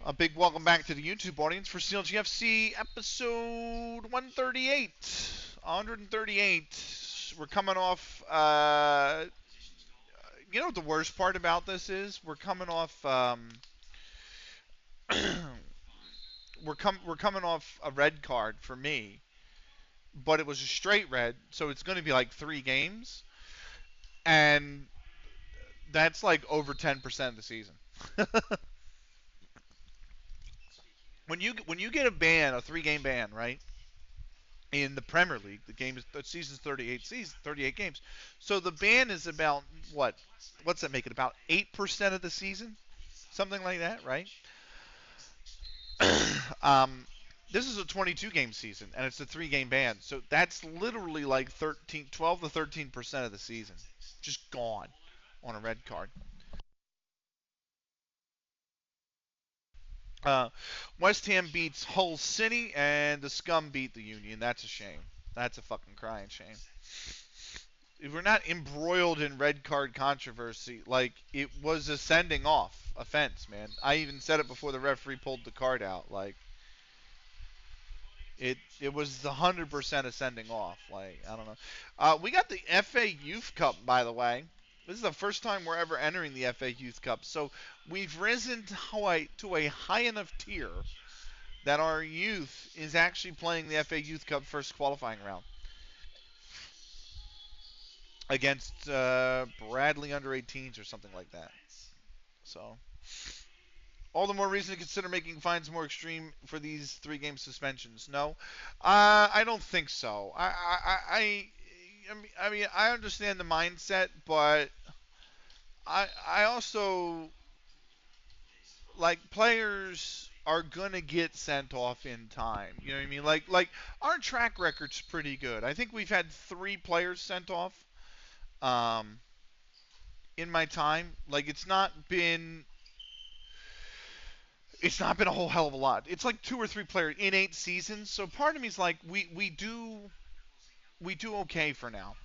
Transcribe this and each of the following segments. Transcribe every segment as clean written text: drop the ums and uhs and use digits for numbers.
A big welcome back to the YouTube audience for CLG FC episode 138. 138. We're coming off. You know what the worst part about this is? We're coming off. We're coming off a red card for me, but it was a straight red, so it's going to be like 3 games, and that's like over 10% of the season. When you get a ban, a 3 game ban, right? In the Premier League, the season's 38 games. So the ban is about what? What's that make it? About 8% of the season, something like that, right? um, this is a 22 game season, and it's a 3 game ban. So that's literally like 12 to 13% of the season, just gone on a red card. Uh, West Ham beats Hull City, and the Scum beat the Union. That's a shame. That's a fucking crying shame. If we're not embroiled in red card controversy, like it was a sending off offense, man. I even said it before the referee pulled the card out. Like it was 100% a sending off. Like I don't know. We got the FA Youth Cup, by the way. This is the first time we're ever entering the FA Youth Cup, so we've risen to a high enough tier that our youth is actually playing the FA Youth Cup first qualifying round against Bradley under 18s or something like that. So, all the more reason to consider making fines more extreme for these 3 game suspensions. No, I don't think so. I mean, I understand the mindset, but I also like players are gonna get sent off in time. You know what I mean? Like our track record's pretty good. I think we've had 3 players sent off um, in my time. Like it's not been a whole hell of a lot. It's like 2 or 3 players in 8 seasons. So part of me is like we do okay for now.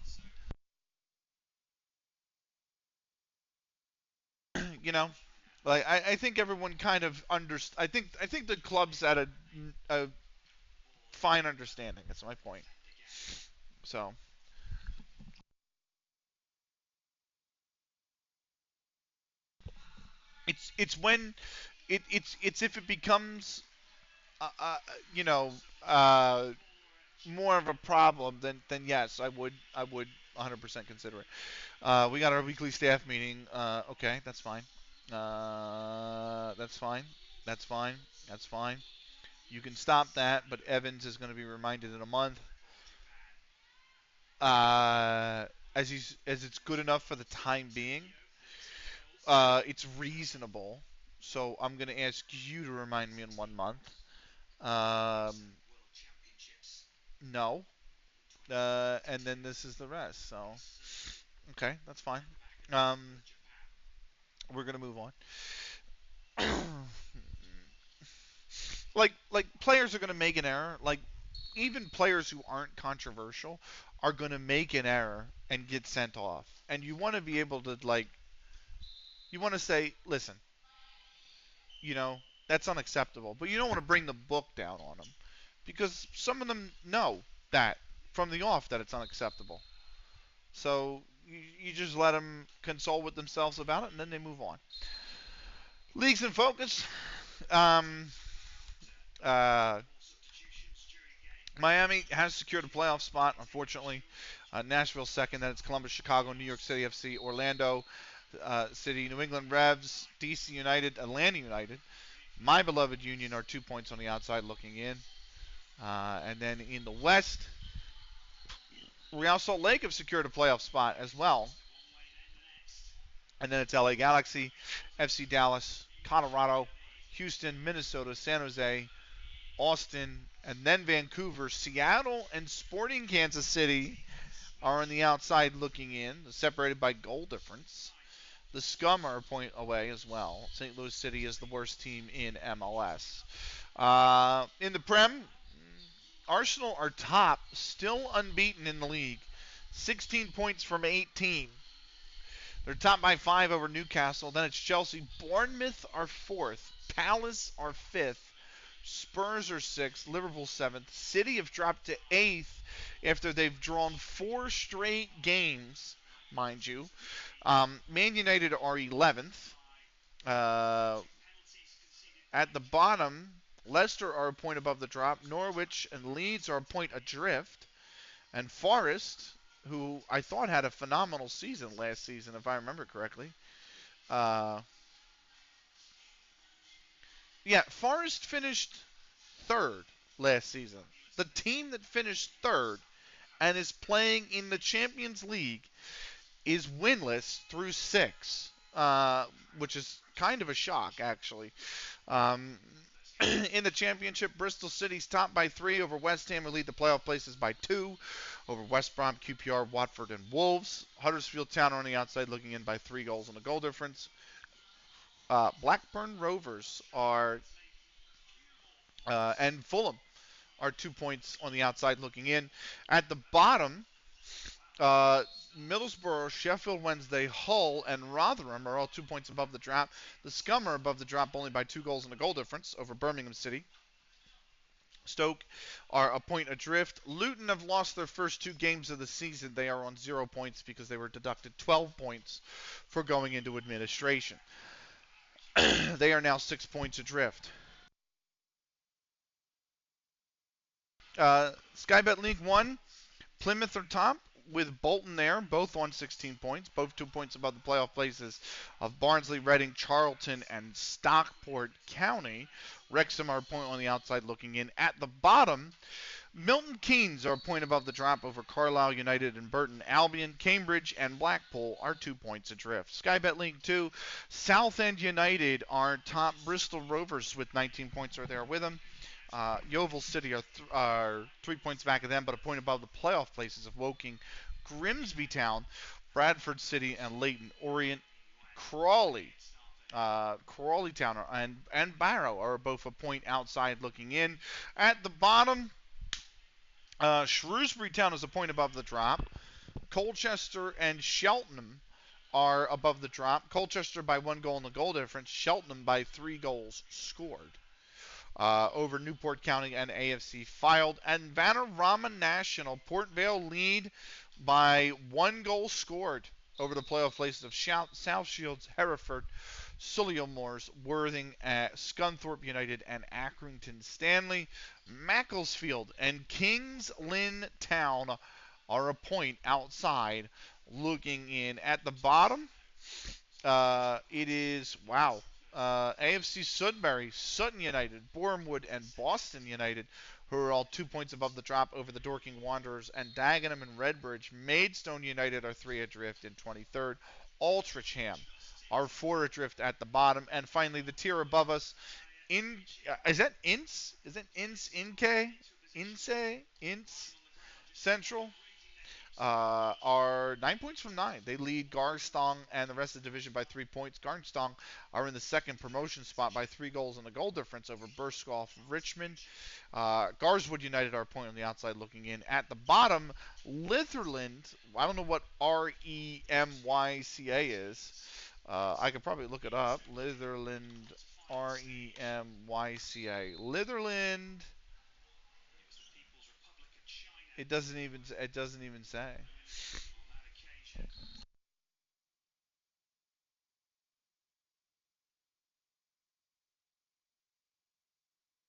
You know, like I think everyone kind of I think the club's at a fine understanding. That's my point. So it's when it's if it becomes uh, uh, you know uh, more of a problem, then yes, I would 100% consider it. We got our weekly staff meeting. Okay, that's fine. That's fine. That's fine. That's fine. You can stop that, but Evans is going to be reminded in a month. As it's good enough for the time being. It's reasonable. So I'm going to ask you to remind me in 1 month. Um, no. And then this is the rest. So okay, that's fine. Um, we're gonna move on. Like players are gonna make an error. Like even players who aren't controversial are gonna make an error and get sent off. And you want to be able to you want to say, listen, you know that's unacceptable. But you don't want to bring the book down on them because some of them know that from the off that it's unacceptable. So you just let them console with themselves about it, and then they move on. Leagues in focus. Um, uh, Miami has secured a playoff spot, unfortunately. Nashville second, then it's Columbus, Chicago, New York City FC, Orlando City, New England Revs, DC United, Atlanta United. My beloved Union are 2 points on the outside looking in. And then in the West, Real Salt Lake have secured a playoff spot as well. And then it's LA Galaxy, FC Dallas, Colorado, Houston, Minnesota, San Jose, Austin, and then Vancouver. Seattle and Sporting Kansas City are on the outside looking in, separated by goal difference. The Scum are a point away as well. St. Louis City is the worst team in MLS. In the Prem, Arsenal are top, still unbeaten in the league. 16 points from 18. They're top by 5 over Newcastle. Then it's Chelsea. Bournemouth are 4th. Palace are 5th. Spurs are 6th. Liverpool 7th. City have dropped to 8th after they've drawn 4 straight games, mind you. Man United are 11th. Uh, at the bottom, Leicester are a point above the drop. Norwich and Leeds are a point adrift. And Forest, who I thought had a phenomenal season last season, if I remember correctly. Uh, yeah, Forest finished third last season. The team that finished third and is playing in the Champions League is winless through 6, which is kind of a shock, actually. Um, in the championship, Bristol City's top by 3 over West Ham, who lead the playoff places by 2 over West Brom, QPR, Watford, and Wolves. Huddersfield Town are on the outside looking in by 3 goals and a goal difference. Blackburn Rovers are and Fulham are 2 points on the outside looking in. At the bottom, uh, Middlesbrough, Sheffield Wednesday, Hull, and Rotherham are all 2 points above the drop. The Scum are above the drop only by 2 goals and a goal difference over Birmingham City. Stoke are a point adrift. Luton have lost their first 2 games of the season. They are on 0 points because they were deducted 12 points for going into administration. They are now 6 points adrift. Skybet League 1, Plymouth are top with Bolton there, both on 16 points, both 2 points above the playoff places of Barnsley, Reading, Charlton, and Stockport County. Wrexham are a point on the outside looking in. At the bottom, Milton Keynes are a point above the drop over Carlisle United and Burton Albion. Cambridge and Blackpool are 2 points adrift. Skybet League 2, Southend United are top. Bristol Rovers with 19 points are there with them. Yeovil City are 3 points back of them, but a point above the playoff places of Woking, Grimsby Town, Bradford City, and Leyton Orient. Crawley Town and Barrow are both a point outside looking in. At the bottom, Shrewsbury Town is a point above the drop. Colchester and Cheltenham are above the drop. Colchester by 1 goal and a goal difference. Cheltenham by 3 goals scored. Over Newport County and AFC Filed. And Vanarama National, Port Vale lead by 1 goal scored over the playoff places of South Shields, Hereford, Sulliamores, Worthing, Scunthorpe United, and Accrington Stanley. Macclesfield and Kings Lynn Town are a point outside looking in. At the bottom, it is, wow, AFC Sudbury, Sutton United, Bournemouth, and Boston United, who are all 2 points above the drop over the Dorking Wanderers, and Dagenham and Redbridge. Maidstone United are 3 adrift in 23rd. Altrincham are 4 adrift at the bottom. And finally, the tier above us, is that Ince? Is it Ince? Ince? Central? Are 9 points from 9. They lead Garstang and the rest of the division by 3 points. Garstang are in the second promotion spot by 3 goals and a goal difference over Burskoff Richmond. Garswood United are a point on the outside looking in. At the bottom, Litherland, I don't know what Remyca is. I could probably look it up. Litherland, Remyca. Litherland. It doesn't even say.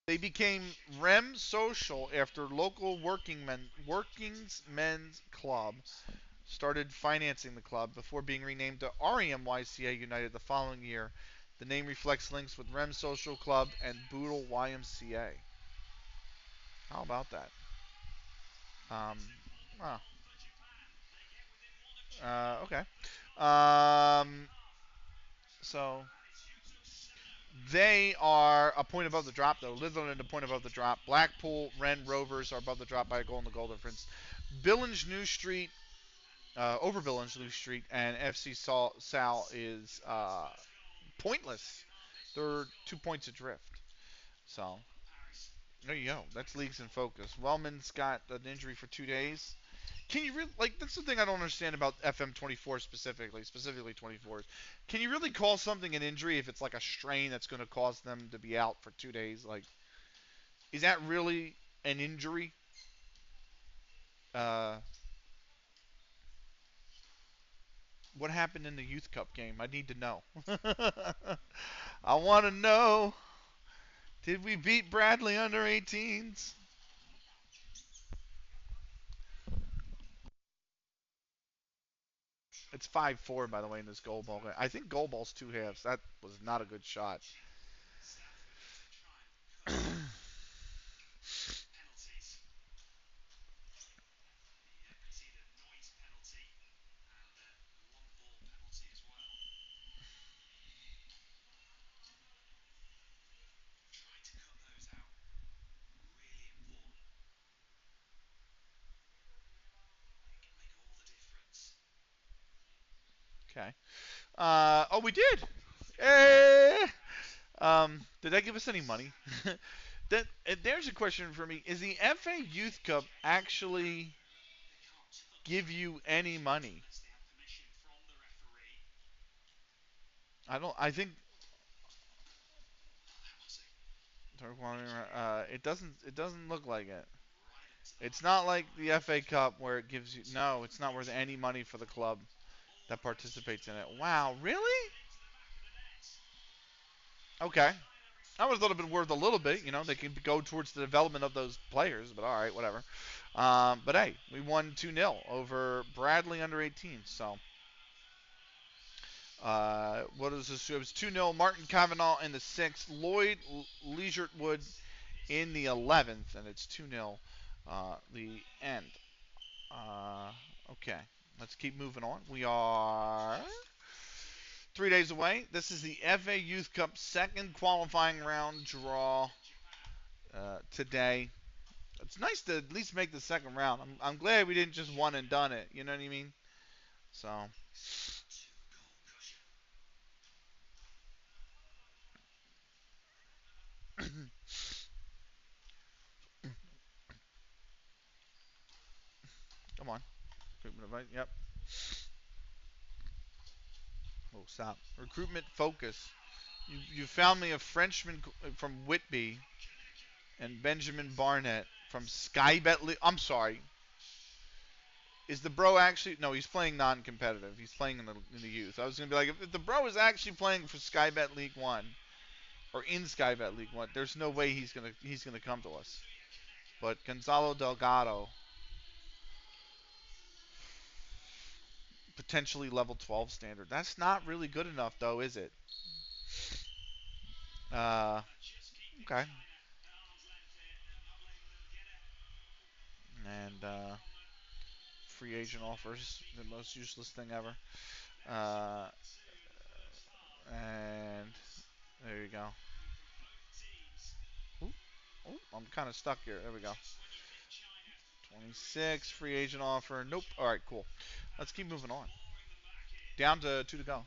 They became REM Social after local Working's Men's Club started financing the club before being renamed to REMYCA United the following year. The name reflects links with REM Social Club and Boodle YMCA. How about that? Um, oh, okay. Um, so they are a point above the drop, though. Litherland a point above the drop. Blackpool, Wren Rovers are above the drop by a goal and a goal difference. Billinge New Street, over Billinge New Street, and FC Sal is pointless. They're 2 points adrift. So there you go. That's leagues in focus. Wellman's got an injury for 2 days. Can you really like? That's the thing I don't understand about FM24 specifically 24s. Can you really call something an injury if it's like a strain that's going to cause them to be out for 2 days? Like, is that really an injury? Uh, what happened in the Youth Cup game? I need to know. I want to know. Did we beat Bradley under 18s? It's 5-4, by the way, in this goal ball game. I think goal ball's two halves. That was not a good shot. Okay. Oh, we did. Hey. Did that give us any money? There's a question for me. Is the FA Youth Cup actually give you any money? I don't. I think it doesn't. It doesn't look like it. It's not like the FA Cup where it gives you. No, it's not worth any money for the club that participates in it. Wow, really? Okay. I would have thought it'd been worth a little bit. You know, they could go towards the development of those players. But all right, whatever. But hey, we won 2-0 over Bradley under 18. So what is this? It was 2-0. Martin Cavanaugh in the 6th. Lloyd Leisurtwood in the 11th. And it's 2-0 the end. Okay. Let's keep moving on. We are 3 days away. This is the FA Youth Cup second qualifying round draw today. It's nice to at least make the second round. I'm glad we didn't just one and done it. You know what I mean? So, come on. Yep. Oh, stop. Recruitment focus. You found me a Frenchman from Whitby and Benjamin Barnett from Skybet. I'm sorry. Is the bro actually? No, he's playing non-competitive. He's playing in the youth. I was gonna be like, if the bro is actually playing for Skybet League One or in Skybet League One, there's no way he's gonna come to us. But Gonzalo Delgado, potentially level 12 standard. That's not really good enough, though, is it? Uh, okay. And free agent offers, the most useless thing ever. Uh, and there you go. Ooh, ooh, I'm kind of stuck here. There we go. 26 free agent offer. Nope. All right, cool. Let's keep moving on. Down to two to go.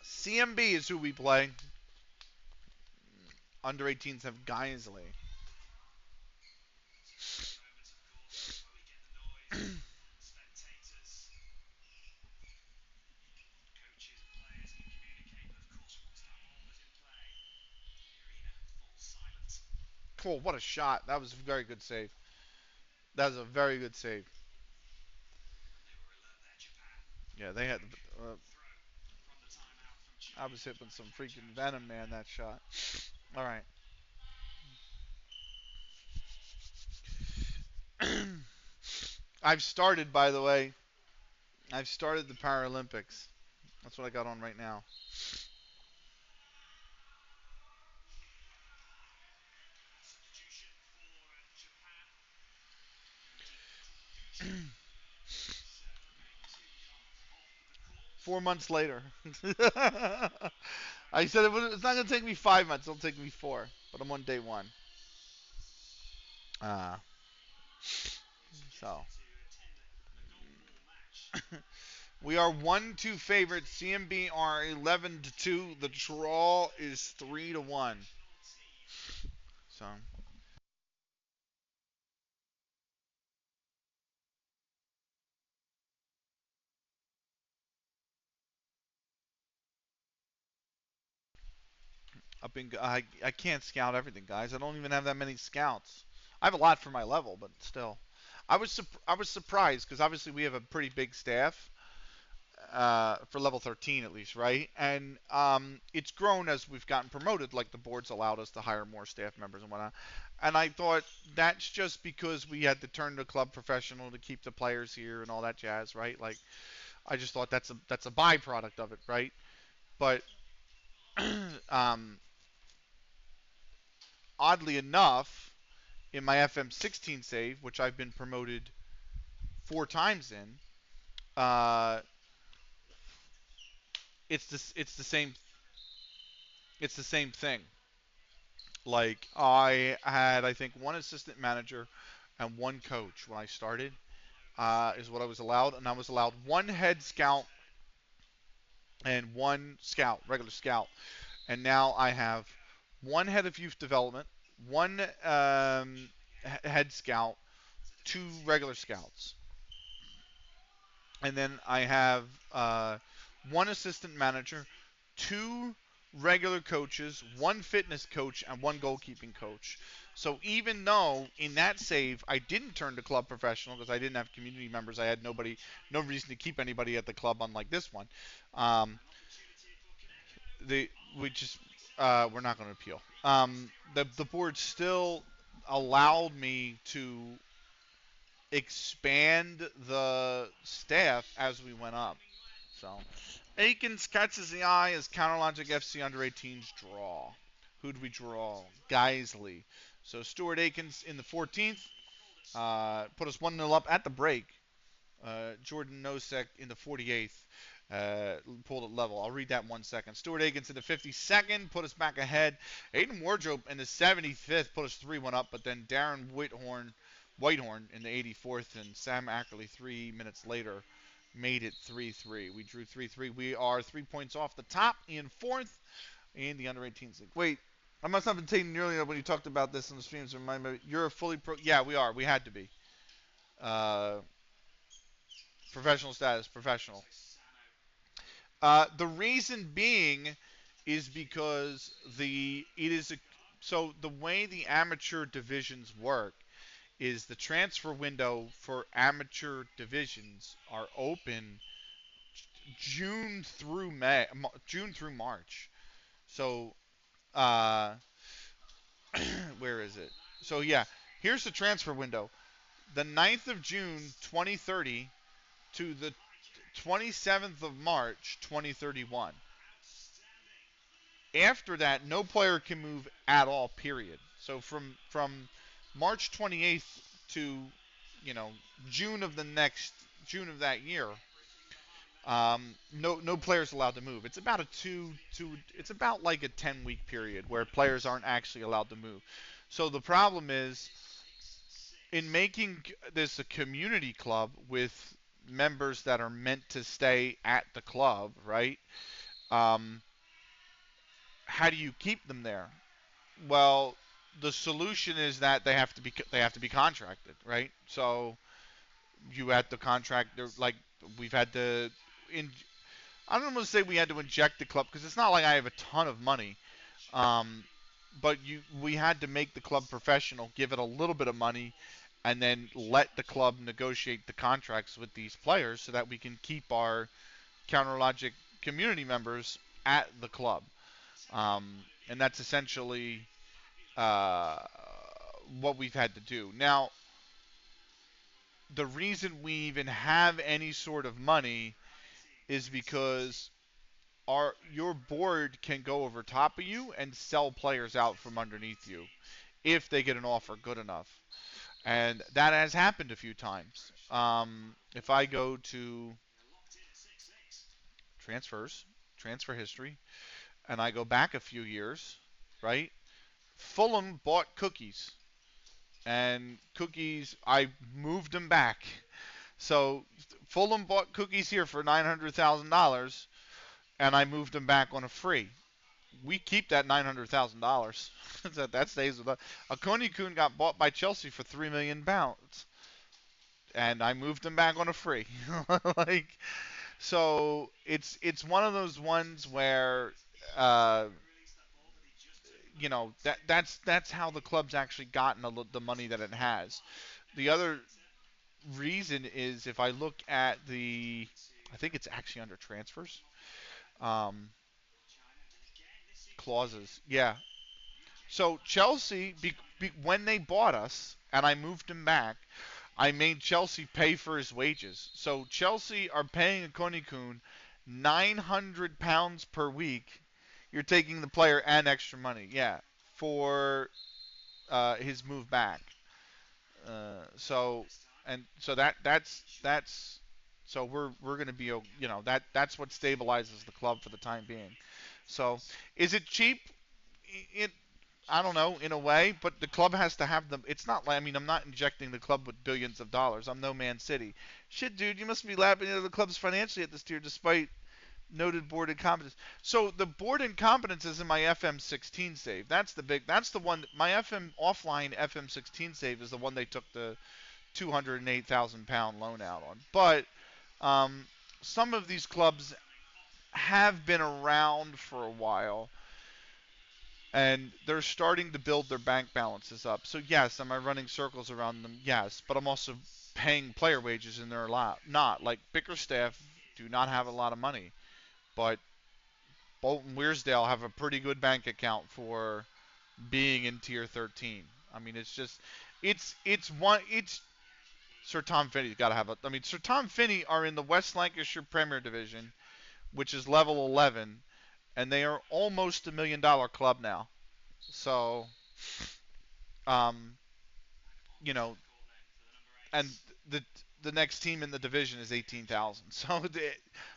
CMB is who we play. Under 18s have Geisley. Cool. What a shot. That was a very good save. That was a very good save. Yeah, they had. I was hit with some freaking venom, man. That shot. All right. I've started, by the way. I've started the Paralympics. That's what I got on right now. 4 months later. I said it's not gonna take me 5 months. It'll take me 4. But I'm on day one. Uh, so we are 1-2 favorites. CMB are 11-2. The draw is 3-1. So I can't scout everything, guys. I don't even have that many scouts. I have a lot for my level, but still, I was surprised because obviously we have a pretty big staff for level 13 at least, right? And it's grown as we've gotten promoted. Like the board's allowed us to hire more staff members and whatnot. And I thought that's just because we had to turn the club professional to keep the players here and all that jazz, right? Like I just thought that's a byproduct of it, right? But um, oddly enough, in my FM16 save, which I've been promoted 4 times in, uh, it's the same thing. Like I had, I think, one assistant manager and one coach when I started, is what I was allowed, and I was allowed one head scout and one scout, regular scout, and now I have one head of youth development, one head scout, two regular scouts, and then I have one assistant manager, two regular coaches, one fitness coach, and one goalkeeping coach. So even though in that save I didn't turn to club professional because I didn't have community members, I had nobody, no reason to keep anybody at the club, unlike this one. Um, the we just we're not going to appeal. The board still allowed me to expand the staff as we went up. So, Aikens catches the eye as Counterlogic FC under 18s draw. Who'd we draw? Geisley. So Stuart Aikens in the 14th put us 1-0 up at the break. Jordan Nosek in the 48th pulled it level. I'll read that in 1 second. Stuart Aikens in the 52nd put us back ahead. Aiden Wardrobe in the 75th put us 3-1 up, but then Darren Whitehorn in the 84th and Sam Ackerley 3 minutes later made it 3-3. We drew 3-3. We are 3 points off the top in fourth in the under 18s league. Wait, I must not have been taking earlier when you talked about this in the streams. Remind me, you're a fully pro. Yeah, we are. We had to be. Uh, Professional status, professional. The reason being is because the way the amateur divisions work is the transfer window for amateur divisions are open June through March. So uh, where is it? So yeah, here's the transfer window: the 9th of June 2030 to the 27th of March 2031. After that, no player can move at all. Period. So from March 28th to June of the next June of that year, no players allowed to move. It's about a it's about like a 10-week period where players aren't actually allowed to move. So the problem is in making this a community club with members that are meant to stay at the club, right? Um, how do you keep them there? Well, the solution is that they have to be contracted, right? So you have to contract. Like we've had to. In, I don't want to say we had to inject the club because it's not like I have a ton of money. Um, but we had to make the club professional, give it a little bit of money, and then let the club negotiate the contracts with these players so that we can keep our CounterLogic community members at the club. And that's essentially uh, what we've had to do. Now, the reason we even have any sort of money is because your board can go over top of you and sell players out from underneath you if they get an offer good enough. And that has happened a few times. If I go to transfers, transfer history, and I go back a few years, right? Fulham bought Cookies, and Cookies, I moved them back. So Fulham bought Cookies here for $900,000, and I moved them back on a free. We keep that $900,000. That stays with us. Akoni Kun got bought by Chelsea for £3 million, and I moved him back on a free. like, so it's one of those ones where uh, that's how the club's actually gotten the money that it has. The other reason is if I look at I think it's actually under transfers. Um, Clauses. Yeah. So Chelsea, when they bought us and I moved him back, I made Chelsea pay for his wages. So Chelsea are paying Konikun £900 per week. You're taking the player and extra money, yeah, for his move back. So that's so we're going to be that's what stabilizes the club for the time being. So is it cheap? It I don't know in a way, but the club has to have them. It's not like I'm not injecting the club with billions of dollars. I'm no Man City. Shit, dude, you must be laughing at the club's financially at this tier despite noted board incompetence. So the board incompetence is in my FM16 save. That's the one. My FM offline FM16 save is the one they took the £208,000 loan out on. But um, some of these clubs have been around for a while, and they're starting to build their bank balances up. So yes, am I running circles around them? Yes, but I'm also paying player wages, and they're a lot. Not like Bickerstaff do not have a lot of money, but Bolton Wearsdale have a pretty good bank account for being in tier 13. I mean, it's Sir Tom Finney's got to have a. I mean, Sir Tom Finney are in the West Lancashire Premier Division, which is level 11, and they are almost $1 million club now. So, um, you know, and the the next team in the division is 18,000. So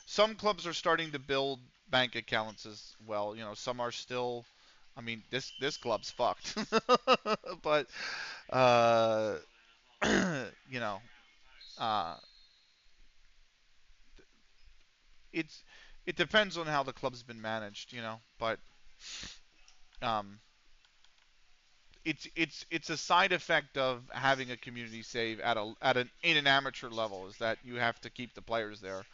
some clubs are starting to build bank accounts as well. Some are still. I mean, this club's fucked, but uh, you know, uh, it's it depends on how the club's been managed. But um, it's a side effect of having a community save in an amateur level is that you have to keep the players there.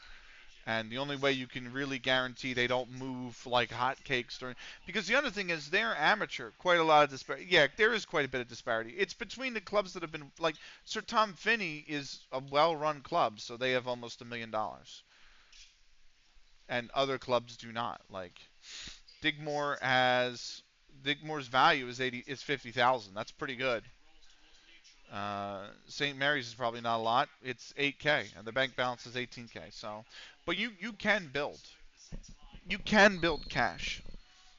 And the only way you can really guarantee they don't move like hotcakes because the other thing is they're amateur. Quite a lot of disparity. Yeah, there is quite a bit of disparity. It's between the clubs that have been like Sir Tom Finney is a well-run club, so they have almost $1 million, and other clubs do not. Like Digmore has Digmore's value is 50,000. That's pretty good. St. Mary's is probably not a lot. It's 8K, and the bank balance is 18K. So, but you can build. You can build cash.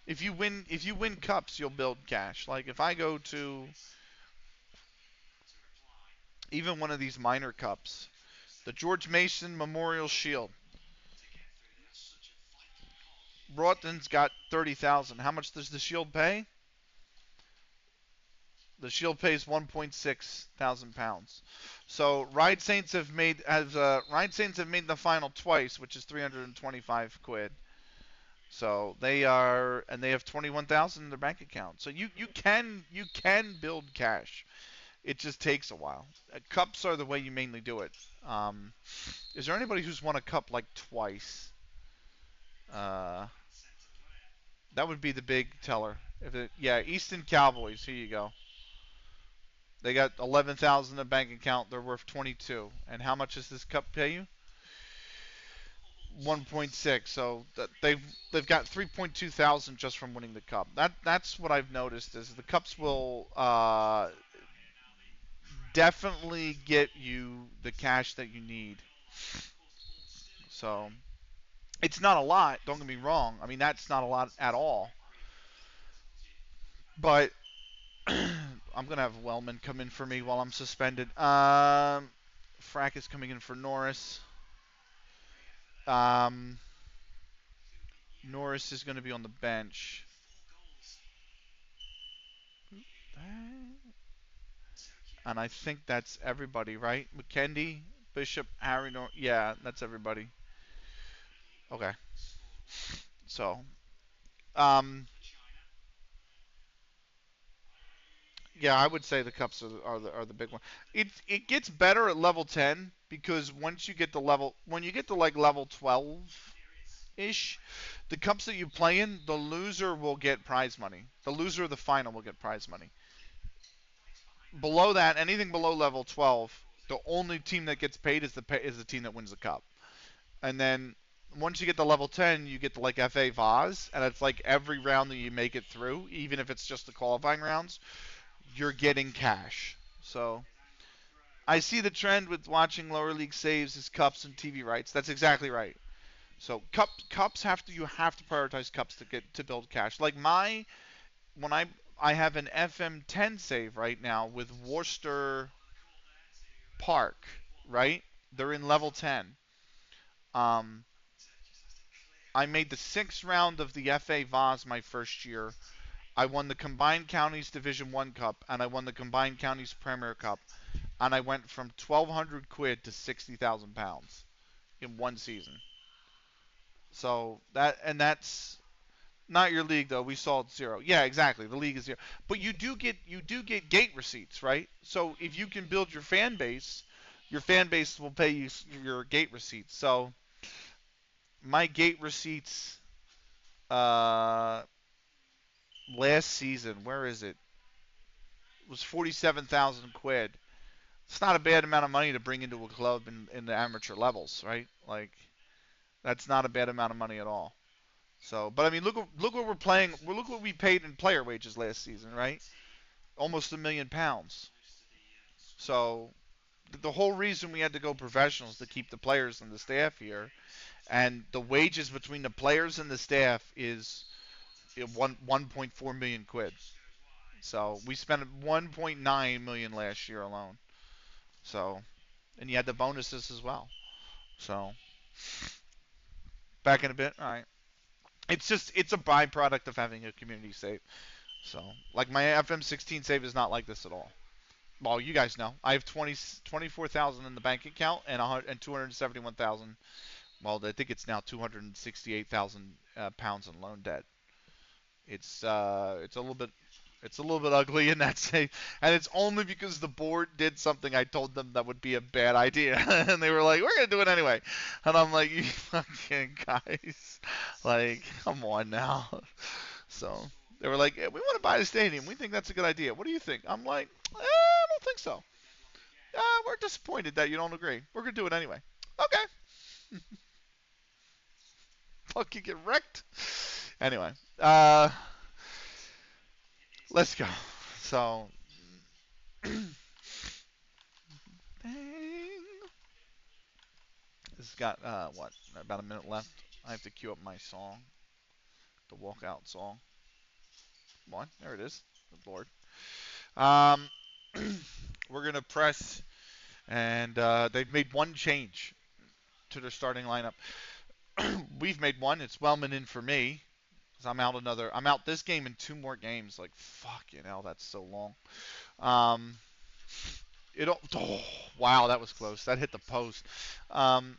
If you win cups, you'll build cash. Like if I go to even one of these minor cups, the George Mason Memorial Shield. Broughton's got 30,000. How much does the Shield pay? The Shield pays 1.6 thousand pounds. So Ride Saints have made the final twice, which is 325 quid. So they have 21,000 in their bank account. So you can build cash. It just takes a while. Cups are the way you mainly do it. Is there anybody who's won a cup like twice? Uh, that would be the big teller. Yeah, Easton Cowboys. Here you go. They got 11,000 in a bank account. They're worth 22. And how much does this cup pay you? 1.6. So they've got 3.2 thousand just from winning the cup. That's what I've noticed is the cups will definitely get you the cash that you need. So it's not a lot. Don't get me wrong. I mean that's not a lot at all. But I'm gonna have Wellman come in for me while I'm suspended. Frack is coming in for Norris. Um, Norris is going to be on the bench. And I think that's everybody, right? McKendy, Bishop, Harry, yeah, that's everybody. Okay. So, um, yeah, I would say the cups are the big one. It gets better at level 10 because once you get to like level 12, ish. The cups that you play in, the loser will get prize money. The loser of the final will get prize money. Below that, anything below level 12, the only team that gets paid is the team that wins the cup. And then once you get to level 10, you get to like FA Vaz, and it's like every round that you make it through, even if it's just the qualifying rounds, you're getting cash. So I see the trend with watching lower league saves is cups and TV rights. That's exactly right. So cups you have to prioritize cups to build cash. Like when I have an FM10 save right now with Worcester Park, right? They're in level 10. Um, I made the sixth round of the FA Vaz my first year. I won the Combined Counties Division One Cup, and I won the Combined Counties Premier Cup, and I went from 1,200 quid to 60,000 pounds in one season. So that's not your league though. We saw it zero. Yeah, exactly. The league is zero, but you do get gate receipts, right? So if you can build your fan base will pay you your gate receipts. So my gate receipts uh, last season, where is it? Was 47,000 quid. It's not a bad amount of money to bring into a club in the amateur levels, right? Like that's not a bad amount of money at all. So, but I mean, look what we're playing. Look what we paid in player wages last season, right? Almost £1 million. So the whole reason we had to go professional is to keep the players and the staff here, and the wages between the players and the staff is 1.4 million quid. So we spent 1.9 million last year alone. So, and you had the bonuses as well. So back in a bit. All right. It's a byproduct of having a community save. So like my FM16 save is not like this at all. Well, you guys know. I have 24,000 in the bank account and 271,000. Well, I think it's now 268,000 pounds in loan debt. It's a little bit ugly in that state, and it's only because the board did something I told them that would be a bad idea, and they were like, "We're gonna do it anyway," and I'm like, "You fucking guys, like, come on now." So they were like, "Yeah, we want to buy the stadium. We think that's a good idea. What do you think?" I'm like, I don't think so. We're disappointed that you don't agree. We're gonna do it anyway. Okay, fucking get wrecked. Anyway, let's go. So, dang. This has got what about a minute left. I have to queue up my song, the walkout song. Come on, there it is. Good lord. Um, we're gonna press, and they've made one change to their starting lineup. We've made one. It's Wellman in for me. 'Cause I'm out this game and two more games. Like fucking hell, that's so long. Um, oh, wow, that was close. That hit the post. Um,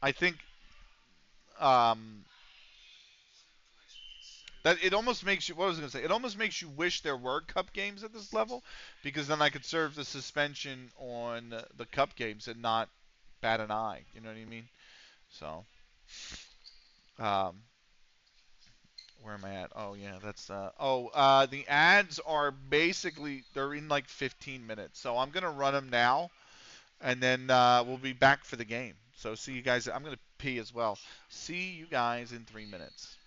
I think um, that it almost makes you. What was I gonna say? It almost makes you wish there were cup games at this level, because then I could serve the suspension on the cup games and not bat an eye. You know what I mean? So, um, where am I at? Oh yeah, that's the ads are basically they're in like 15 minutes. So I'm gonna run them now, and then we'll be back for the game. So see you guys. I'm gonna pee as well. See you guys in 3 minutes.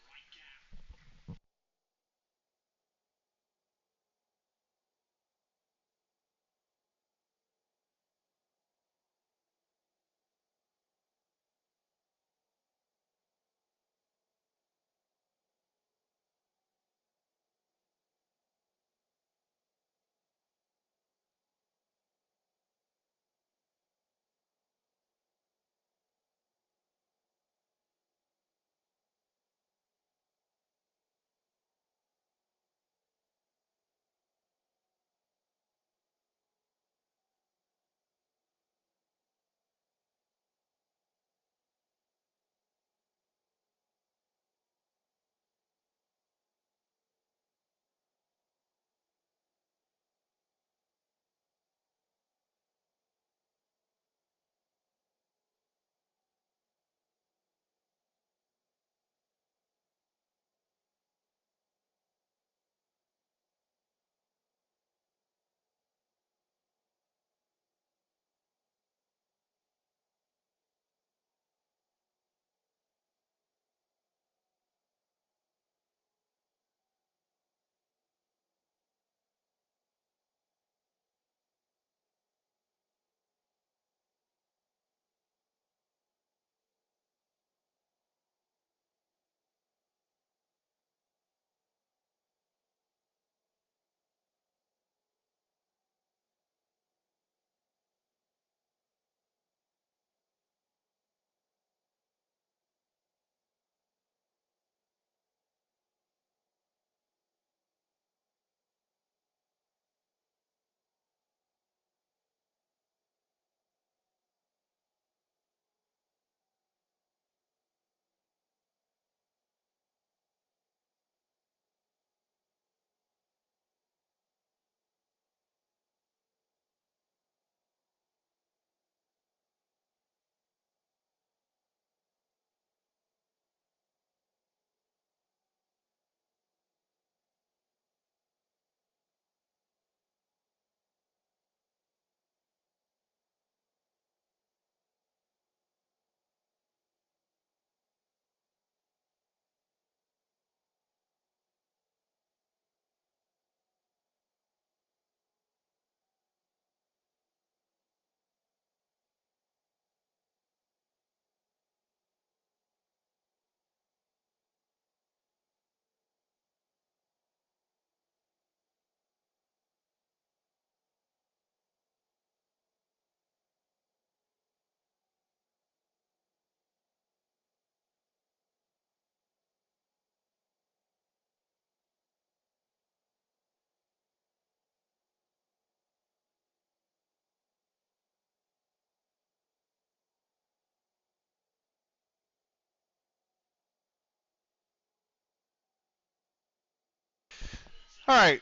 All right.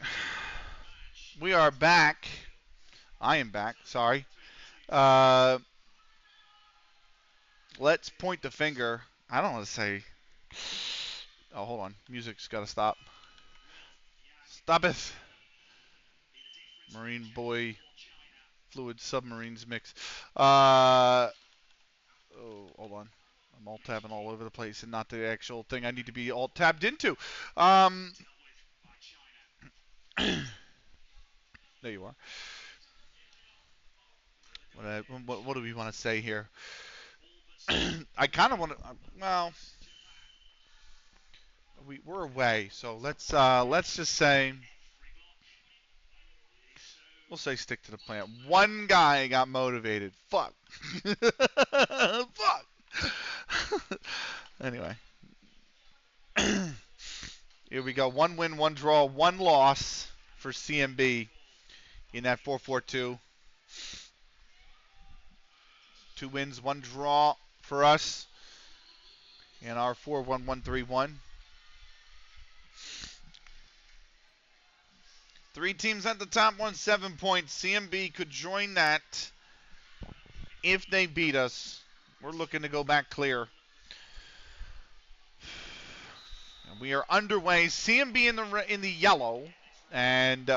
We are back. I am back. Sorry. Uh, let's point the finger. I don't want to say. Oh, hold on. Music's got to stop. Stop it. Marine Boy Fluid Submarines mix. Oh, hold on. I'm alt tabbing all over the place and not the actual thing I need to be alt tabbed into. There you are. What do we want to say here? I kind of want to. Well, we're away, so let's just say we'll say stick to the plan. One guy got motivated. Fuck. Fuck. Anyway, here we go. One win, one draw, one loss for CMB in that 4-4-2. 2 wins, 1 draw for us in our 4-1-1-3-1. 3 teams at the top, 1 7 points. CMB could join that if they beat us. We're looking to go back clear. And we are underway. CMB in the yellow, and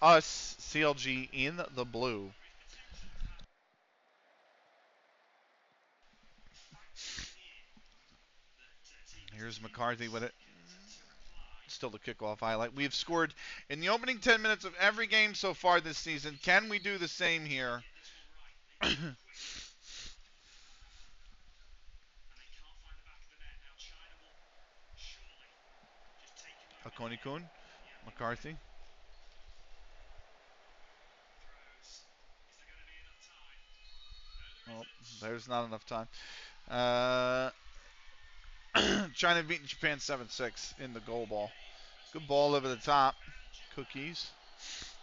us CLG in the blue. Here's McCarthy with it. Still the kickoff highlight. We have scored in the opening 10 minutes of every game so far this season. Can we do the same here? Akoni-kun, McCarthy. Oh, there's not enough time. China beating Japan 7-6 in the goal ball. Good ball over the top. Cookies.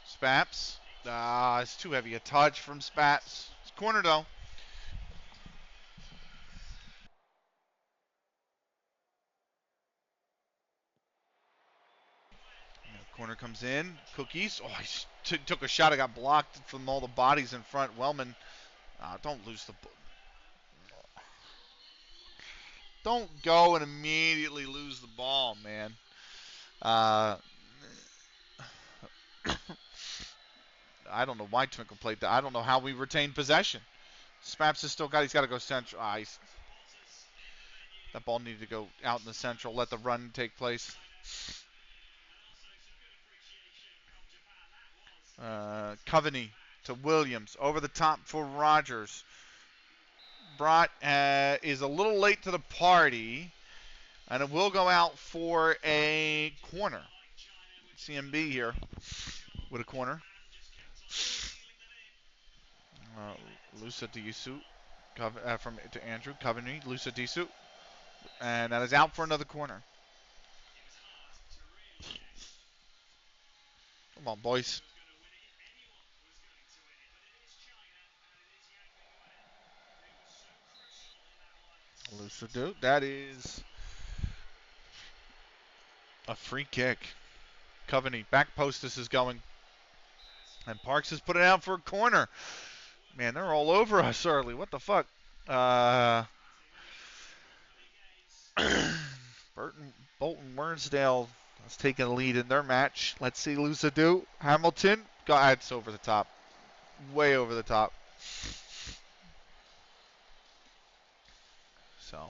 Spaps. It's too heavy a touch from Spaps. It's corner though. Corner comes in. Cookies. Oh, he took a shot. I got blocked from all the bodies in front. Wellman. Don't lose the. Don't go and immediately lose the ball, man. I don't know why Twinkle played that. I don't know how we retained possession. Spaps has still got. He's got to go central. That ball needed to go out in the central. Let the run take place. Coveney to Williams. Over the top for Rogers. Brott is a little late to the party. And it will go out for a corner. CMB here with a corner. Lusa Disu to Andrew. Coveney. Lusa Disu. And that is out for another corner. Come on, boys. Lusa do. That is a free kick. Coveney. Back post this is going. And Parks has put it out for a corner. Man, they're all over us early. What the fuck? Bolton Wernsdale has taken a lead in their match. Let's see Lusa do. Hamilton. It's over the top. Way over the top. So.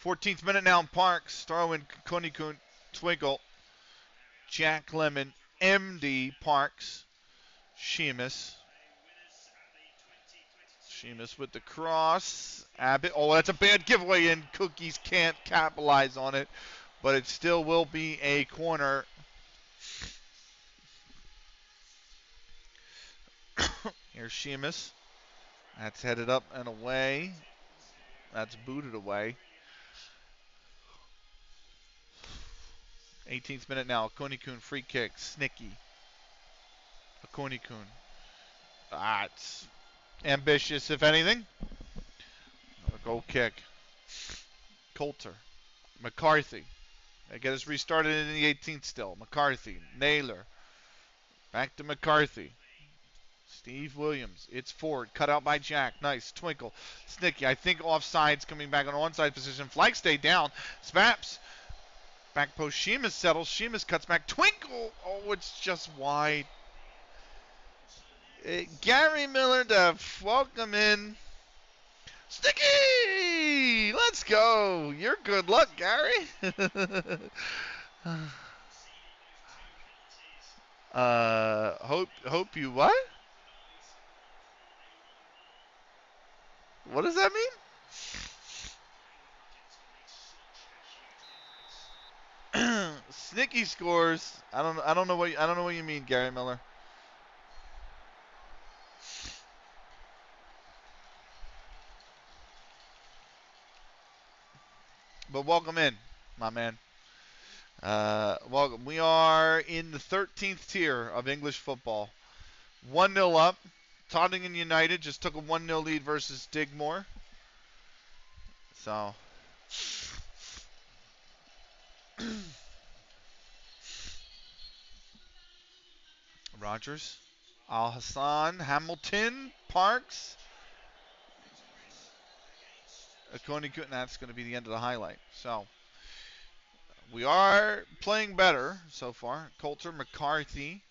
14th minute now in Parks. Throw in Konikun, Twinkle. Jack Lemon. MD Parks. Sheamus. Sheamus with the cross. Abbott. Oh, that's a bad giveaway, and Cookies can't capitalize on it. But it still will be a corner. Here's Sheamus. That's headed up and away. That's booted away. 18th minute now. Konikun free kick. Snicky. Konikun. It's ambitious, if anything. Another goal kick. Coulter. McCarthy. They get us restarted in the 18th still. McCarthy, Naylor, back to McCarthy. Steve Williams. It's forward. Cut out by Jack. Nice. Twinkle. Snicky. I think offsides coming back on onside position. Flag stay down. Spaps. Back post. Sheamus settles. Sheamus cuts back. Twinkle. Oh, it's just wide. Gary Miller to welcome in. Sticky! Let's go. You're good luck, Gary. Hope you what? What does that mean? Snicky scores. I don't know what you mean, Gary Miller. But welcome in, my man. Welcome. We are in the 13th tier of English football. 1-0 up. Tottenham United just took a 1-0 lead versus Digmore. So Rogers, Al Hassan, Hamilton, Parks, Akoni. That's going to be the end of the highlight. So we are playing better so far. Coulter, McCarthy,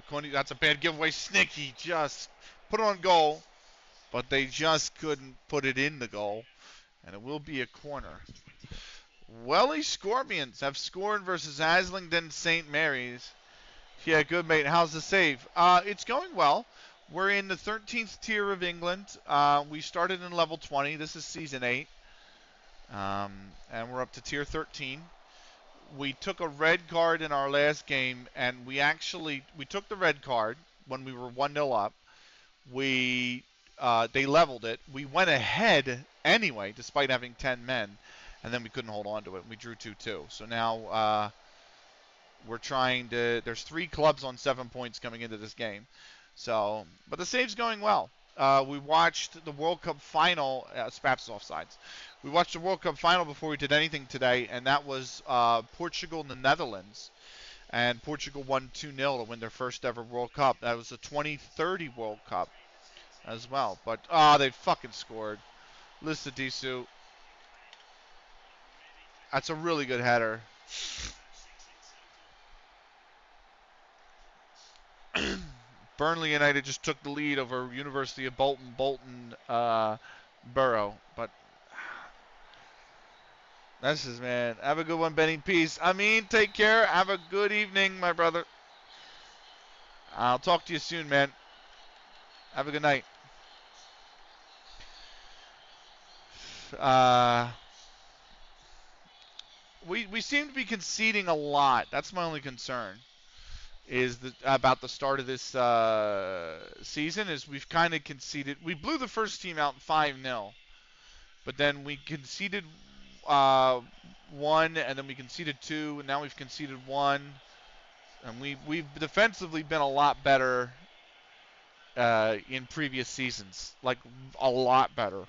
Akoni. That's a bad giveaway. Snicky just put it on goal, but they just couldn't put it in the goal, and it will be a corner. Welly Scorpions have scored versus Aslington St. Mary's. Yeah, good, mate. How's the save? It's going well. We're in the 13th tier of England. We started in level 20. This is season 8. And we're up to tier 13. We took a red card in our last game, and we took the red card when we were 1-0 up. They leveled it. We went ahead anyway, despite having 10 men, and then we couldn't hold on to it. We drew 2-2. So now we're trying to. There's 3 clubs on 7 points coming into this game. So, but the save's going well. We watched the World Cup final. Spaps offsides. We watched the World Cup final before we did anything today, and that was Portugal and the Netherlands. And Portugal won 2-0 to win their first ever World Cup. That was the 2030 World Cup as well. But they fucking scored. Lista Disu. That's a really good header. Burnley United just took the lead over University of Bolton Borough. But this is, man. Have a good one, Benny. Peace. I mean, take care. Have a good evening, my brother. I'll talk to you soon, man. Have a good night. We seem to be conceding a lot. That's my only concern. About the start of this season is we've kind of conceded. We blew the first team out 5-0, but then we conceded 1, and then we conceded 2, and now we've conceded 1, and we've defensively been a lot better in previous seasons, like a lot better.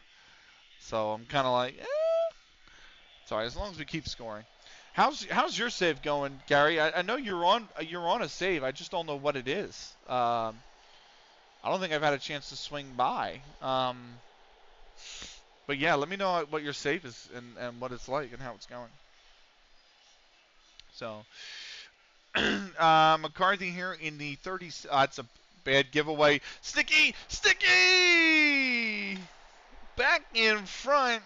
So I'm kind of like, sorry, as long as we keep scoring. How's your save going, Gary? I know you're on a save. I just don't know what it is. I don't think I've had a chance to swing by. But yeah, let me know what your save is and what it's like and how it's going. So McCarthy here in the 30s. It's a bad giveaway. Sticky back in front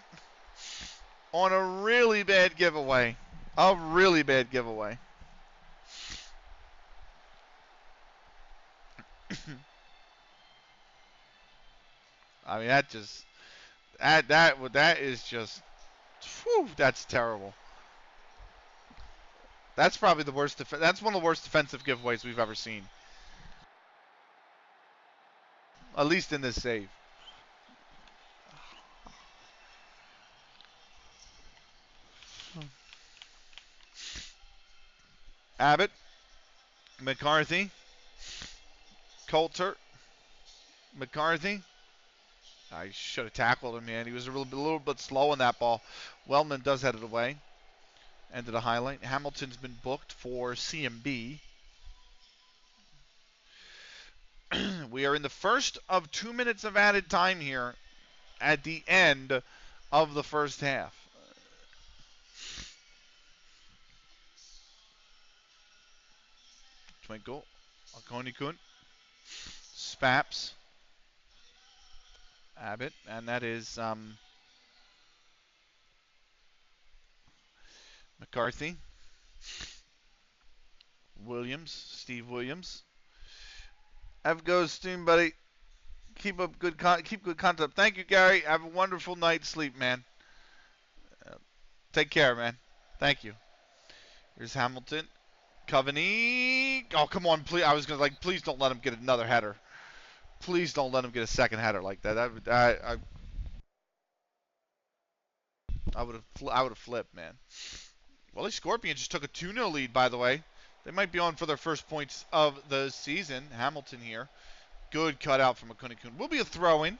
on a really bad giveaway. A really bad giveaway. I mean, that is just, whew, that's terrible. That's probably the worst. That's one of the worst defensive giveaways we've ever seen. At least in this save. Abbott, McCarthy, Coulter, McCarthy, I should have tackled him, man. He was a little bit slow on that ball. Wellman does head it away. Ended a highlight. Hamilton's been booked for CMB. We are in the first of 2 minutes of added time here at the end of the first half. Twinkle, Okonikun, Spaps, Abbott, and that is McCarthy, Williams, Steve Williams. Have a go, Steam buddy. Keep up keep good content. Thank you, Gary. Have a wonderful night's sleep, man. Take care, man. Thank you. Here's Hamilton. Coveney. Oh, come on, please. I was gonna please don't let him get another header. Please don't let him get a second header like that. I would have flipped, man. Well, the Scorpions just took a 2-0 lead, by the way. They might be on for their first points of the season. Hamilton here. Good cutout from Akunikun. Will be a throw-in.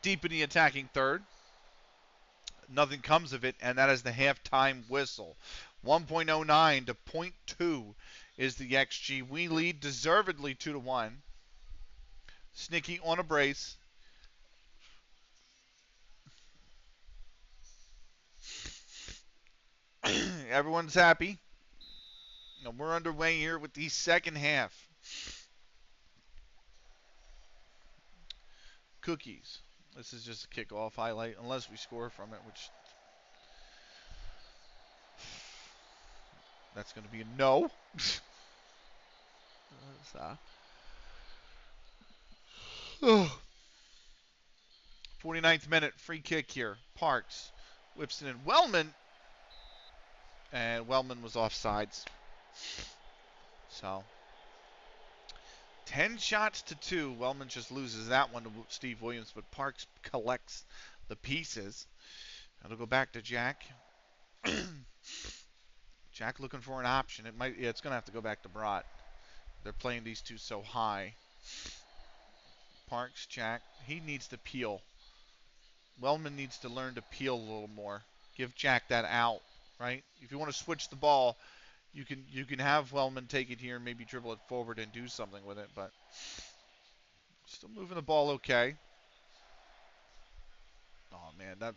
Deep in the attacking third. Nothing comes of it, and that is the halftime whistle. 1.09 to 0.2 is the XG. We lead deservedly 2-1. Snicky on a brace. Everyone's happy. And we're underway here with the second half. Cookies. This is just a kickoff highlight, unless we score from it, which that's going to be a no. 49th minute, free kick here. Parks whips it in. Wellman. And Wellman was offsides. So, 10 shots to 2. Wellman just loses that one to Steve Williams, but Parks collects the pieces. It'll go back to Jack. Jack looking for an option. It's going to have to go back to Brat. They're playing these two so high. Parks, Jack, he needs to peel. Wellman needs to learn to peel a little more. Give Jack that out, right? If you want to switch the ball, you can have Wellman take it here and maybe dribble it forward and do something with it, but still moving the ball okay. Oh man,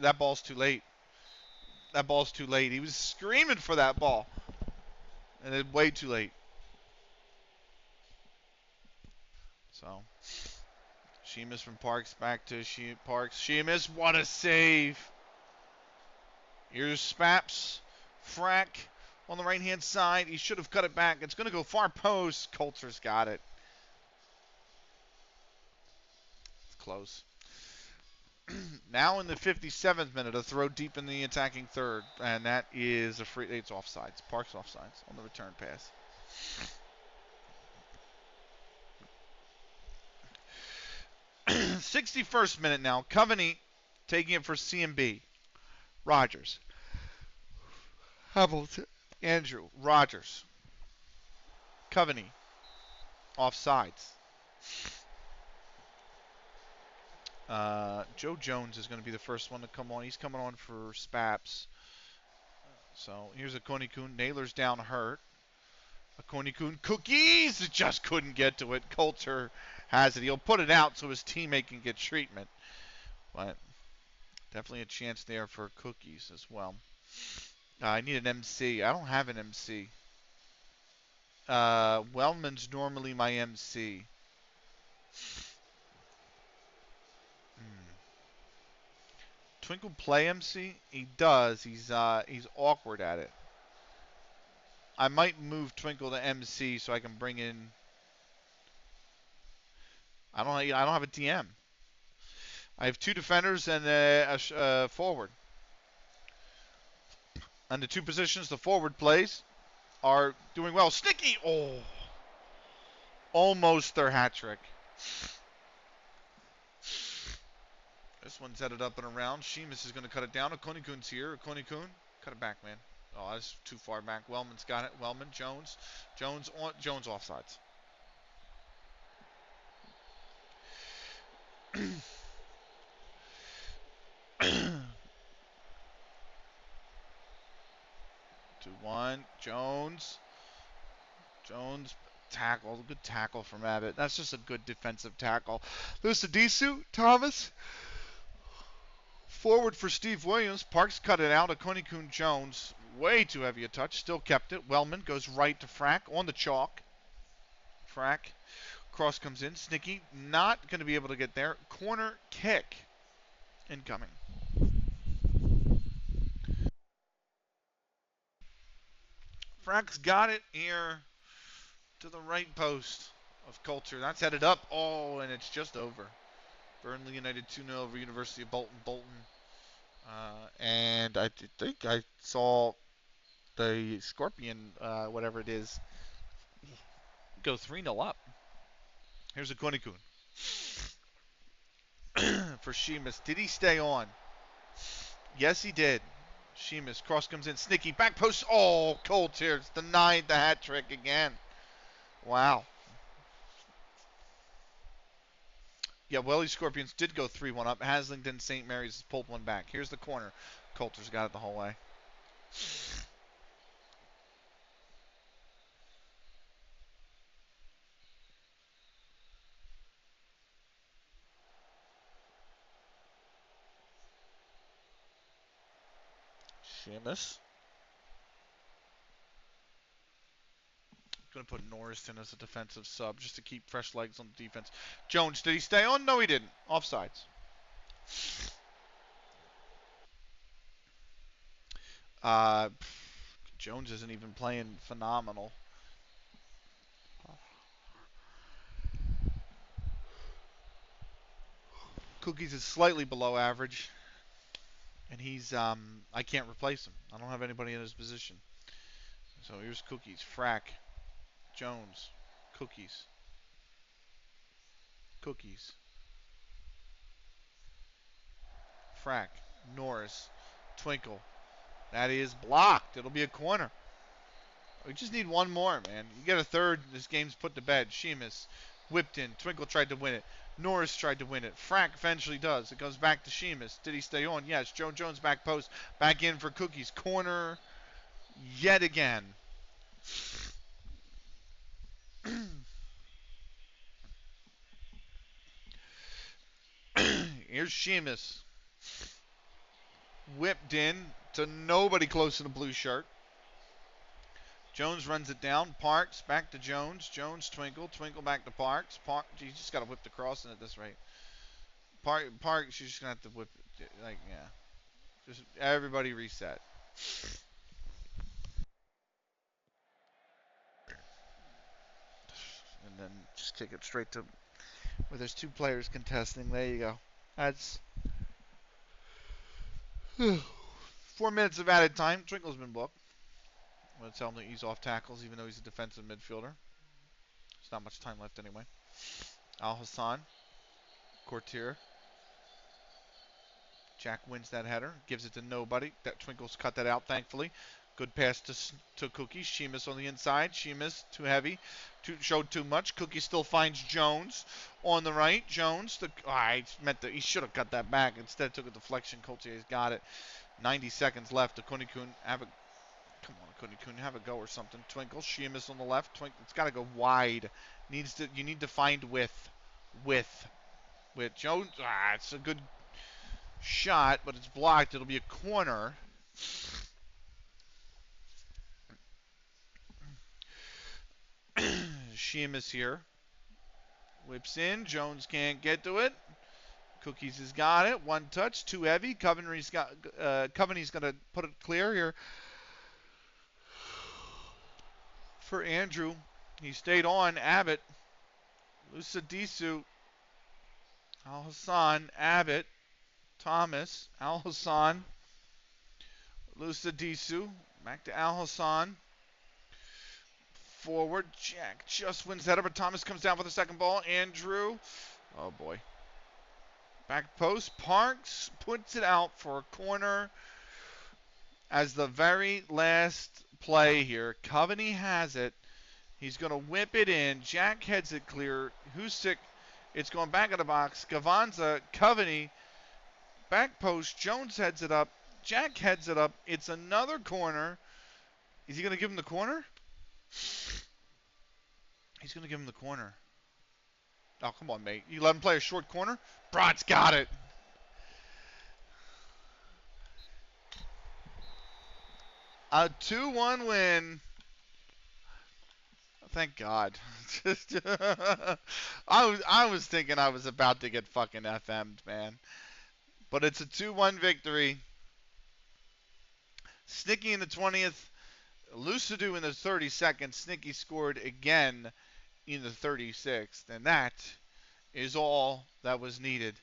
that ball's too late. That ball's too late. He was screaming for that ball, and it's way too late. So, Sheamus from Parks back to Parks. Sheamus, what a save! Here's Spaps, Frack on the right-hand side. He should have cut it back. It's going to go far post. Coulter's got it. It's close. Now in the 57th minute, a throw deep in the attacking third, and that is a free. It's offsides. Parks offsides on the return pass. 61st minute now. Coveney taking it for CMB. Rogers. Hamilton. Andrew. Rogers. Coveney. Offsides. Joe Jones is going to be the first one to come on. He's coming on for Spaps. So here's a Konikun. Naylor's down hurt. A Konikun. Cookies! Just couldn't get to it. Coulter has it. He'll put it out so his teammate can get treatment. But definitely a chance there for Cookies as well. I need an MC. I don't have an MC. Wellman's normally my MC. Twinkle play MC? He does. He's awkward at it. I might move Twinkle to MC so I can bring in. I don't have a DM. I have two defenders and a forward. And the two positions the forward plays are doing well. Snicky! Oh! Almost their hat trick. This one's headed up and around. Sheamus is going to cut it down. Okonikun's here. Okonikun. Cut it back, man. Oh, that's too far back. Wellman's got it. Wellman, Jones. Jones offsides. Jones. Tackle. Good tackle from Abbott. That's just a good defensive tackle. Lucadisu, Thomas. Forward for Steve Williams. Parks cut it out. Akonikun Jones. Way too heavy a touch. Still kept it. Wellman goes right to Frack on the chalk. Frack. Cross comes in. Snicky not going to be able to get there. Corner kick incoming. Frack's got it here to the right post of Coulter. That's headed up. Oh, and it's just over. Burnley United 2-0 over University of Bolton. And I think I saw the Scorpion, whatever it is, go 3-0 up. Here's a Konikun. For Sheamus. Did he stay on? Yes, he did. Sheamus. Cross comes in. Snicky. Back post. Oh, Coulter denied the hat trick again. Wow. Yeah, Welly Scorpions did go 3-1 up. Haslington St. Mary's has pulled one back. Here's the corner. Coulter's got it the whole way. Sheamus. Going to put Norris in as a defensive sub just to keep fresh legs on the defense. Jones, did he stay on? No, he didn't. Offsides. Jones isn't even playing phenomenal. Cookies is slightly below average. And he's, I can't replace him. I don't have anybody in his position. So here's Cookies. Frack. Jones. Cookies. Frack. Norris. Twinkle. That is blocked. It'll be a corner. We just need one more, man. You get a third, this game's put to bed. Sheamus whipped in. Twinkle tried to win it. Norris tried to win it. Frack eventually does. It goes back to Sheamus. Did he stay on? Yes. Joe Jones back post. Back in for Cookies. Corner yet again. Here's Sheamus. Whipped in to nobody close to the blue shirt. Jones runs it down. Parks back to Jones. Jones, Twinkle. Twinkle back to Parks. You just got to whip the cross in at this rate. Parks, you're just going to have to whip it. Like, yeah. Just everybody reset. And then just kick it straight to where there's two players contesting. There you go. That's 4 minutes of added time. Twinkle's been booked. I'm going to tell him to ease off tackles, even though he's a defensive midfielder. There's not much time left anyway. Al Hassan. Courtier. Jack wins that header. Gives it to nobody. That Twinkle's cut that out, thankfully. Good pass to Cookie. Sheamus on the inside. Sheamus, too heavy. Showed too much. Cookie still finds Jones on the right. Jones. He should have cut that back. Instead, took a deflection. Coultier's got it. 90 seconds left. Akonikun come on, Akonikun, have a go or something. Twinkle. Sheamus on the left. It's got to go wide. You need to find width. With Jones. It's a good shot, but it's blocked. It'll be a corner. Sheamus here. Whips in. Jones can't get to it. Cookies has got it. One touch. Too heavy. Coveney's going to put it clear here for Andrew. He stayed on. Abbott. Lucadisu. Al Hassan. Abbott. Thomas. Al Hassan. Lucadisu. Back to Al Hassan. Forward. Jack just wins that over. Thomas comes down for the second ball. Andrew. Oh, boy. Back post. Parks puts it out for a corner as the very last play here. Coveney has it. He's going to whip it in. Jack heads it clear. Husick. It's going back in the box. Gavanza. Coveney. Back post. Jones heads it up. Jack heads it up. It's another corner. Is he going to give him the corner? He's going to give him the corner. Oh, come on, mate. You let him play a short corner? Brod's got it. A 2-1 win. Thank God. I was thinking I was about to get fucking FM'd, man. But it's a 2-1 victory. Snicky in the 20th. Lucidou in the 32nd. Snicky scored again in the 36th. And that is all that was needed.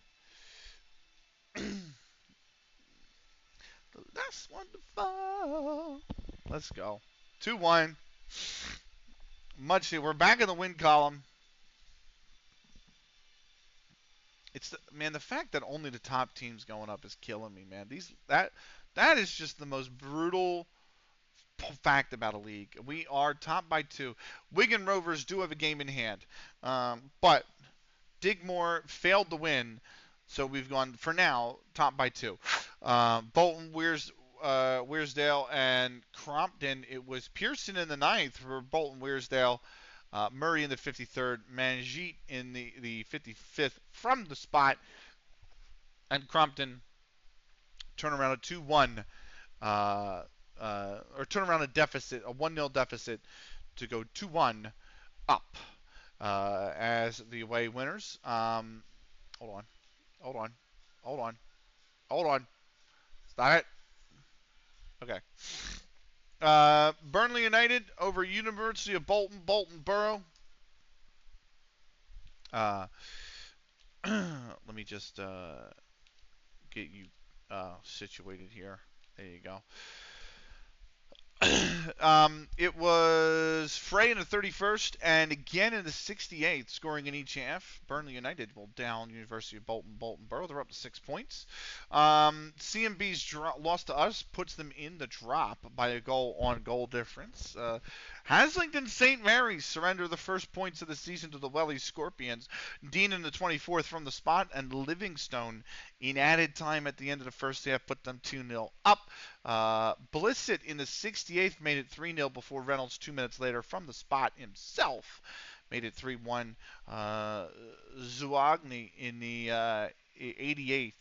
That's wonderful. Let's go. 2-1. We're back in the win column. It's the fact that only the top teams going up is killing me, man. That is just the most brutal fact about a league. We are top by 2. Wigan Rovers do have a game in hand, but Digmore failed to win, so we've gone for now top by 2. Bolton, Wearsdale, and Crompton. It was Pearson in the 9th for Bolton Wearsdale. Murray in the 53rd, Manjit in the 55th from the spot, and Crompton turn around a 2-1, or turn around a 1-0 deficit to go 2-1 up as the away winners. Hold on. Is that it? Okay. Burnley United over University of Bolton Borough. Let me just get you situated here. There you go. It was Frey in the 31st and again in the 68th, scoring in each half. Burnley United will down University of Bolton Borough. They're up to 6 points. CMB's loss to us puts them in the drop by a goal difference. Haslington St. Mary's surrender the first points of the season to the Welly Scorpions. Dean in the 24th from the spot, and Livingstone in added time at the end of the first half put them 2-0 up. Blissett in the 68th made it 3-0 before Reynolds 2 minutes later from the spot himself made it 3-1. Zuagni in the 88th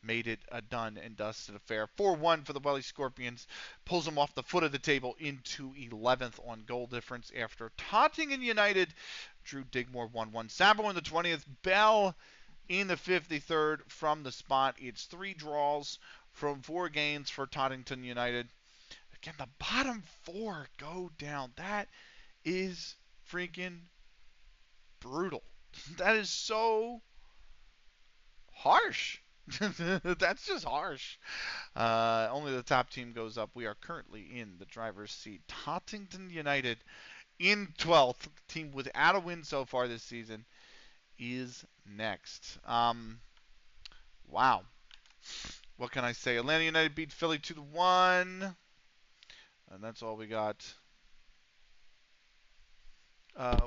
made it a done and dusted affair. 4-1 for the Welly Scorpions. Pulls them off the foot of the table into 11th on goal difference after Tottingham United drew Digmore 1-1. Sabo in the 20th. Bell in the 53rd from the spot. It's 3 draws from 4 games for Tottington United. Again, the bottom 4 go down. That is freaking brutal. That is so harsh. That's just harsh. Only the top team goes up. We are currently in the driver's seat. Tottington United in 12th. The team without a win so far this season is next. Wow. What can I say? Atlanta United beat Philly 2-1. And that's all we got.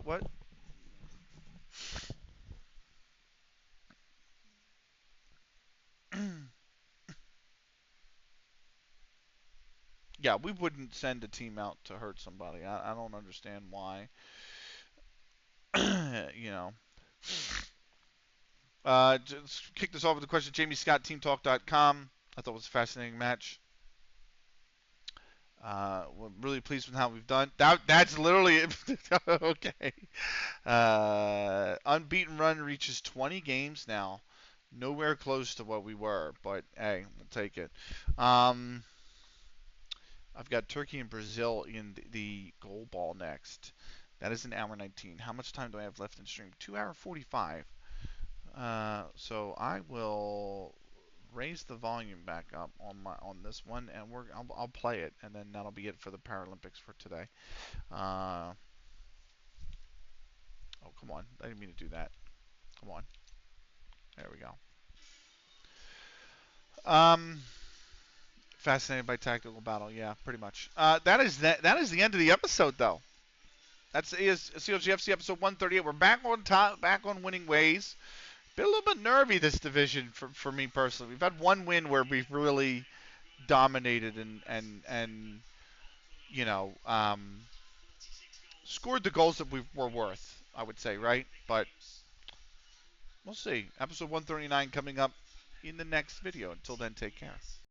What? Yeah, we wouldn't send a team out to hurt somebody. I don't understand why. You know. Just kick this off with a question. Jamie Scott, TeamTalk.com. I thought it was a fascinating match. We're really pleased with how we've done. That's literally it. Okay. Unbeaten run reaches 20 games now. Nowhere close to what we were, but hey, we'll take it. I've got Turkey and Brazil in the goal ball next. That is an hour 19. How much time do I have left in stream? 2 hour 45. So I will raise the volume back up on this one, and I'll play it, and then that'll be it for the Paralympics for today. Oh, come on! I didn't mean to do that. Come on. There we go. Fascinated by tactical battle. Yeah, pretty much. That is the end of the episode, though. That's CLG FC episode 138. We're back on top, back on winning ways. Been a little bit nervy this division for me personally. We've had one win where we've really dominated and you know, scored the goals that we were worth, I would say, right? But we'll see. Episode 139 coming up in the next video. Until then, take care.